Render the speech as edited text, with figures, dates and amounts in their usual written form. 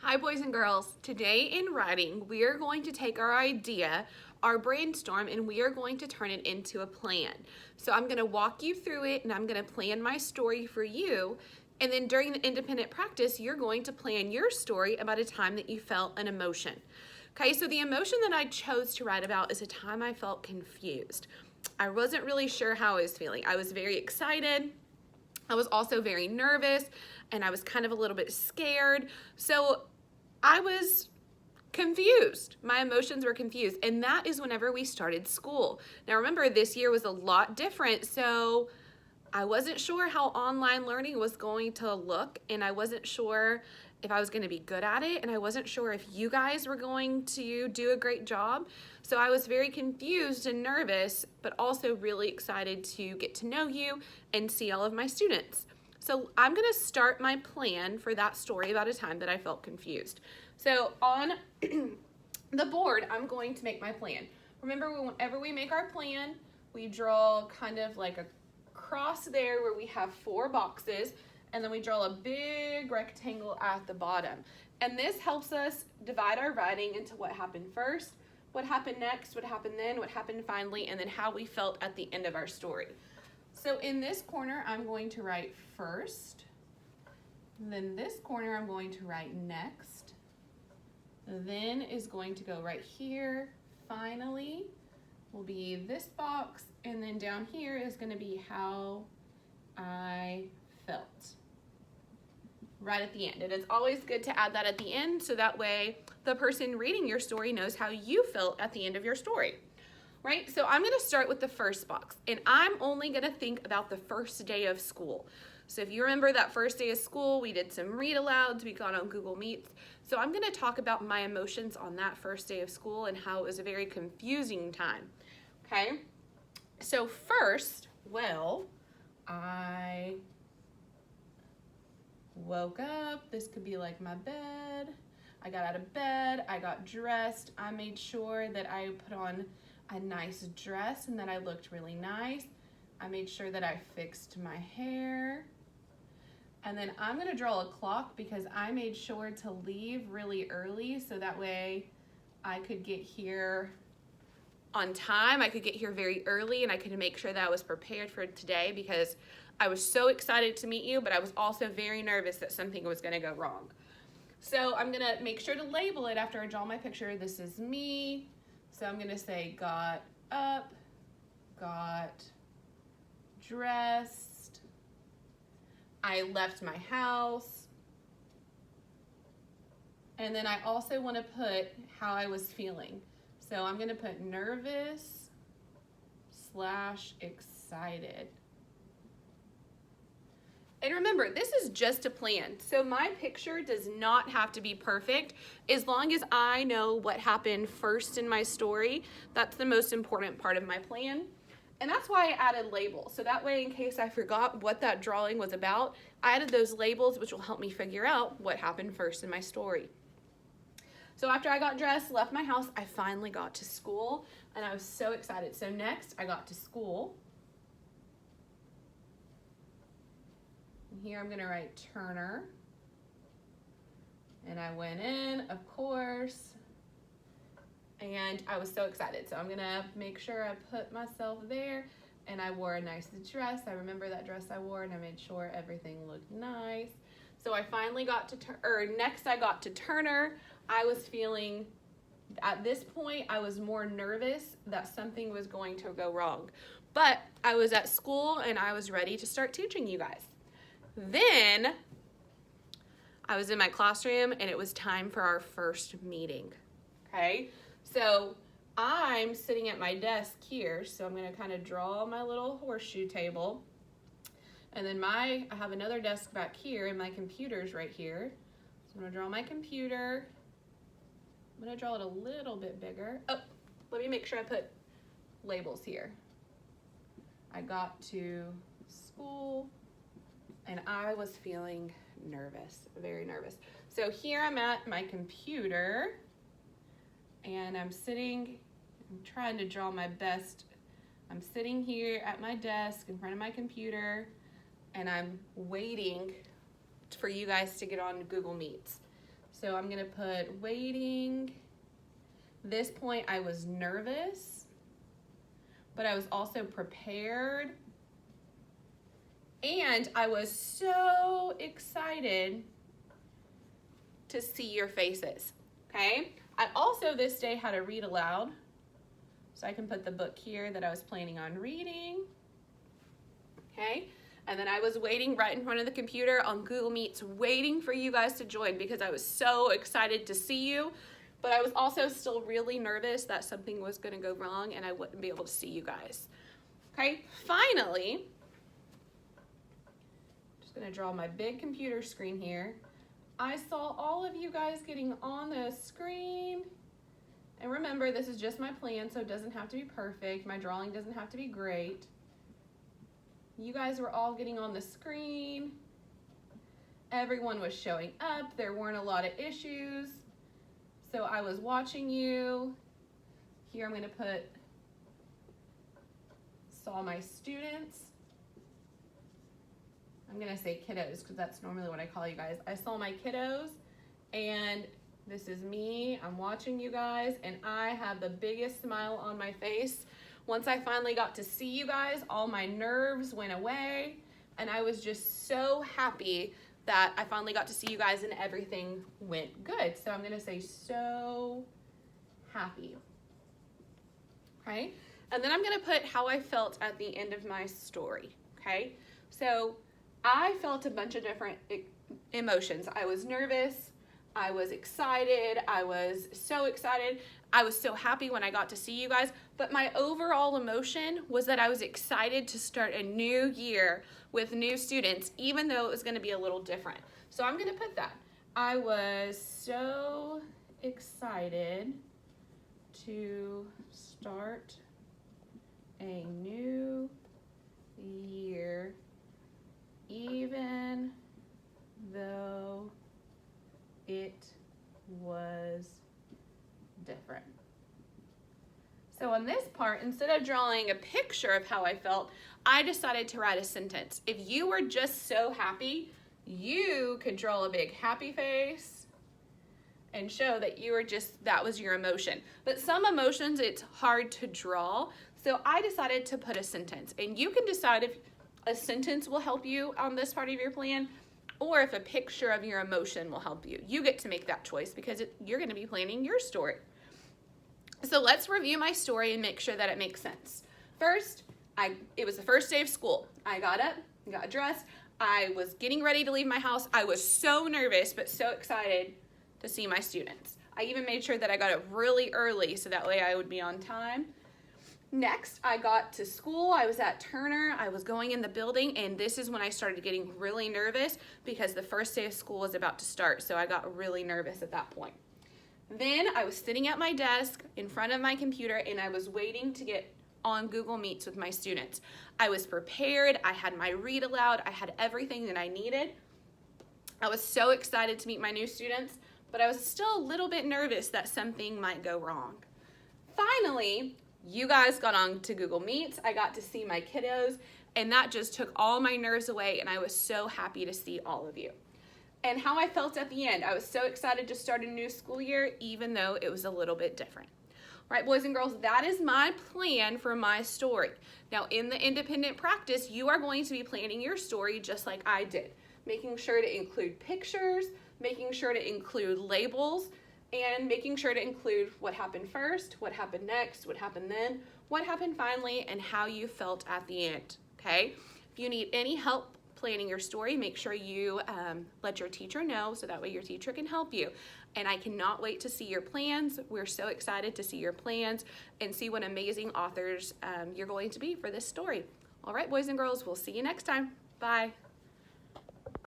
Hi boys and girls. Today in writing, we are going to take our idea, our brainstorm, and we are going to turn it into a plan. So I'm going to walk you through it and I'm going to plan my story for you. And then during the independent practice, you're going to plan your story about a time that you felt an emotion. Okay, so the emotion that I chose to write about is a time I felt confused. I wasn't really sure how I was feeling. I was very excited. I was also very nervous and I was kind of a little bit scared. So I was confused. My emotions were confused. And that is whenever we started school. Now remember, this year was a lot different. So I wasn't sure how online learning was going to look, and I wasn't sure if I was going to be good at it, and I wasn't sure if you guys were going to do a great job. So I was very confused and nervous, but also really excited to get to know you and see all of my students. So I'm going to start my plan for that story about a time that I felt confused. So on the board, I'm going to make my plan. Remember, whenever we make our plan, we draw kind of like a cross there where we have 4 boxes, and then we draw a big rectangle at the bottom. And this helps us divide our writing into what happened first, what happened next, what happened then, what happened finally, and then how we felt at the end of our story. So in this corner, I'm going to write first. And then this corner, I'm going to write next. Then is going to go right here. Finally will be this box, and then down here is going to be how I felt right at the end. And it's always good to add that at the end so that way the person reading your story knows how you felt at the end of your story. Right? So I'm going to start with the first box, and I'm only going to think about the first day of school. So if you remember that first day of school, we did some read alouds, we got on Google Meets. So I'm going to talk about my emotions on that first day of school and how it was a very confusing time. Okay? So first, I woke up. This could be like my bed. I got out of bed, I got dressed, I made sure that I put on a nice dress and that I looked really nice. I made sure that I fixed my hair. And then I'm going to draw a clock because I made sure to leave really early so that way I could get here on time. I could get here very early and I could make sure that I was prepared for today because I was so excited to meet you, but I was also very nervous that something was going to go wrong. So I'm going to make sure to label it after I draw my picture. This is me. So I'm going to say got up, got dressed, I left my house, and then I also want to put how I was feeling. So I'm going to put nervous / excited. And remember, this is just a plan. So my picture does not have to be perfect. As long as I know what happened first in my story, that's the most important part of my plan. And that's why I added labels. So that way, in case I forgot what that drawing was about, I added those labels, which will help me figure out what happened first in my story. So after I got dressed, left my house, I finally got to school, and I was so excited. So next, I got to school. Here I'm going to write Turner, and I went in, of course, and I was so excited. So I'm going to make sure I put myself there, and I wore a nice dress. I remember that dress I wore, and I made sure everything looked nice. So I finally got to, next I got to Turner. I was feeling, at this point, I was more nervous that something was going to go wrong. But I was at school, and I was ready to start teaching you guys. Then I was in my classroom and it was time for our first meeting. Okay, so I'm sitting at my desk here, so I'm going to kind of draw my little horseshoe table. And then I have another desk back here and my computer's right here. So I'm going to draw my computer. I'm going to draw it a little bit bigger. Oh, let me make sure I put labels here. I got to school. And I was feeling nervous, very nervous. So here I'm at my computer, and I'm trying to draw my best. I'm sitting here at my desk in front of my computer, and I'm waiting for you guys to get on Google Meets. So I'm gonna put waiting. This point I was nervous, but I was also prepared. And I was so excited to see your faces, okay? I also this day had a read aloud. So I can put the book here that I was planning on reading, okay? And then I was waiting right in front of the computer on Google Meets, waiting for you guys to join because I was so excited to see you, but I was also still really nervous that something was gonna go wrong and I wouldn't be able to see you guys, okay? Finally, just gonna draw my big computer screen here. I saw all of you guys getting on the screen. And remember, this is just my plan, so it doesn't have to be perfect. My drawing doesn't have to be great. You guys were all getting on the screen. Everyone was showing up. There weren't a lot of issues. So I was watching you. Here I'm gonna put, saw my students. I'm gonna say kiddos because that's normally what I call you guys. I saw my kiddos, and this is me. I'm watching you guys, and I have the biggest smile on my face. Once I finally got to see you guys, all my nerves went away, and I was just so happy that I finally got to see you guys and everything went good. So I'm gonna say so happy, okay? And then I'm gonna put how I felt at the end of my story, okay? So I felt a bunch of different emotions. I was nervous, I was excited, I was so excited. I was so happy when I got to see you guys, but my overall emotion was that I was excited to start a new year with new students, even though it was gonna be a little different. So I'm gonna put that. I was so excited to start a new year, even though it was different. So on this part, instead of drawing a picture of how I felt, I decided to write a sentence. If you were just so happy, you could draw a big happy face and show that you were just, that was your emotion. But some emotions, it's hard to draw. So I decided to put a sentence, and you can decide if a sentence will help you on this part of your plan, or if a picture of your emotion will help you. You get to make that choice because you're gonna be planning your story. So let's review my story and make sure that it makes sense. First, it was the first day of school. I got up, got dressed. I was getting ready to leave my house. I was so nervous, but so excited to see my students. I even made sure that I got up really early so that way I would be on time. Next, I got to school. I was at Turner. I was going in the building, and this is when I started getting really nervous because the first day of school was about to start, so I got really nervous at that point. Then I was sitting at my desk in front of my computer, and I was waiting to get on Google Meets with my students. I was prepared. I had my read aloud. I had everything that I needed. I was so excited to meet my new students, but I was still a little bit nervous that something might go wrong. Finally, you guys got on to Google Meets. I got to see my kiddos, and that just took all my nerves away, and I was so happy to see all of you. And how I felt at the end, I was so excited to start a new school year, even though it was a little bit different. All right, boys and girls, that is my plan for my story. Now, in the independent practice, you are going to be planning your story just like I did, making sure to include pictures, making sure to include labels, and making sure to include what happened first, what happened next, what happened then, what happened finally, and how you felt at the end, okay? If you need any help planning your story, make sure you let your teacher know so that way your teacher can help you. And I cannot wait to see your plans. We're so excited to see your plans and see what amazing authors you're going to be for this story. All right, boys and girls, we'll see you next time. Bye.